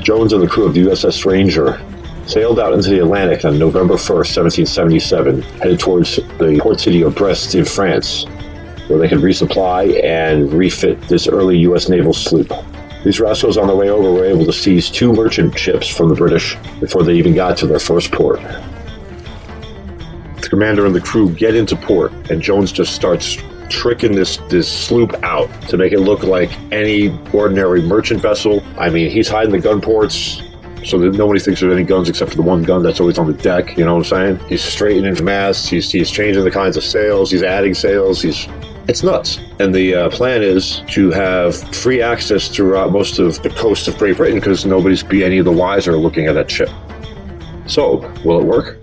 Jones and the crew of the USS Ranger sailed out into the Atlantic on November 1st, 1777, headed towards the port city of Brest in France, where they could resupply and refit this early U.S. naval sloop. These rascals on their way over were able to seize 2 merchant ships from the British before they even got to their first port. The commander and the crew get into port, and Jones just starts tricking this sloop out to make it look like any ordinary merchant vessel. I mean, he's hiding the gun ports so that nobody thinks there's any guns except for the one gun that's always on the deck, you know what I'm saying? He's straightening masts, he's changing the kinds of sails, he's adding sails, it's nuts. And the plan is to have free access throughout most of the coast of Great Britain because nobody's be any of the wiser looking at that ship. So, will it work?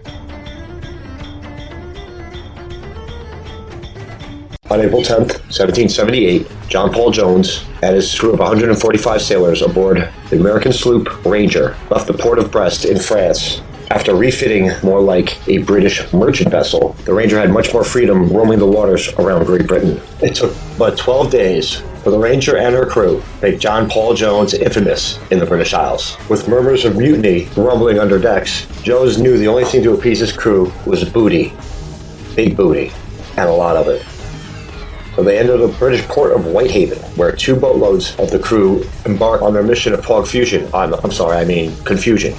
On April 10th, 1778, John Paul Jones and his crew of 145 sailors aboard the American sloop Ranger left the port of Brest in France. After refitting more like a British merchant vessel, the Ranger had much more freedom roaming the waters around Great Britain. It took but 12 days for the Ranger and her crew to make John Paul Jones infamous in the British Isles. With murmurs of mutiny rumbling under decks, Jones knew the only thing to appease his crew was booty. Big booty. And a lot of it. So they entered the British port of Whitehaven, where 2 boatloads of the crew embarked on their mission of confusion.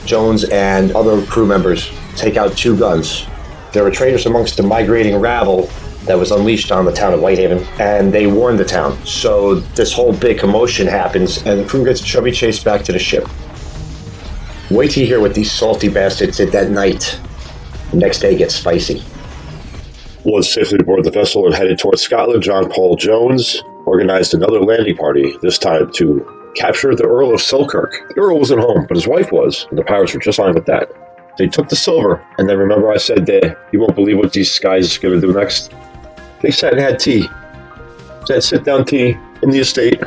Jones and other crew members take out 2 guns. There were traitors amongst the migrating rabble that was unleashed on the town of Whitehaven, and they warned the town. So this whole big commotion happens, and the crew gets chubby chased back to the ship. Wait till you hear what these salty bastards did that night. The next day gets spicy. Once safely aboard the vessel and headed towards Scotland, John Paul Jones organized another landing party, this time to capture the Earl of Selkirk. The Earl wasn't home, but his wife was, and the pirates were just fine with that. They took the silver, and then remember I said that you won't believe what these guys are going to do next? They sat and had tea. They had sit-down tea in the estate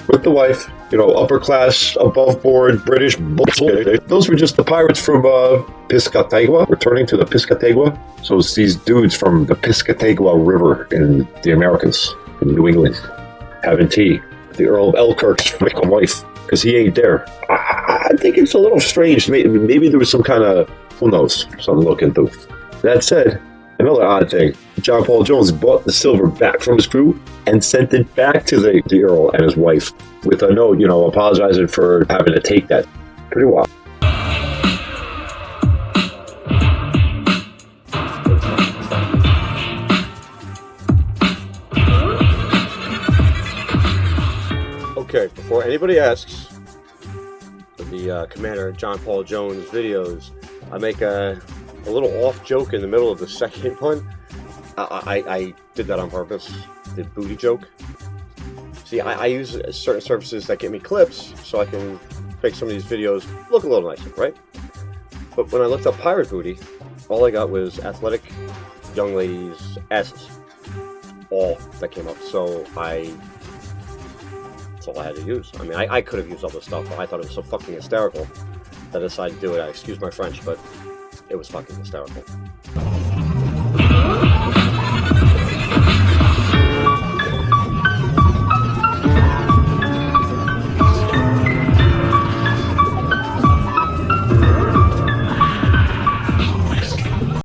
with the wife. You know, upper class, above board, British bullshit. Those were just the pirates from Piscataqua, returning to the Piscataqua. So it's these dudes from the Piscataqua River in the Americas, in New England, having tea. The Earl of Elkirk's wife, because he ain't there. I think it's a little strange. Maybe there was some kind of, who knows, something to look into. That said, another odd thing, John Paul Jones bought the silver back from his crew and sent it back to the Earl and his wife with a note, you know, apologizing for having to take that. Pretty wild. Okay, before anybody asks, the Commander John Paul Jones videos, I make a little off joke in the middle of the second one. I did that on purpose, the booty joke. See, I use certain services that get me clips so I can make some of these videos look a little nicer, right? But when I looked up pirate booty, all I got was athletic young ladies' asses. All that came up. So that's all I had to use. I mean, I could have used all this stuff, but I thought it was so fucking hysterical that I decided to do it. I excuse my French, but it was fucking hysterical.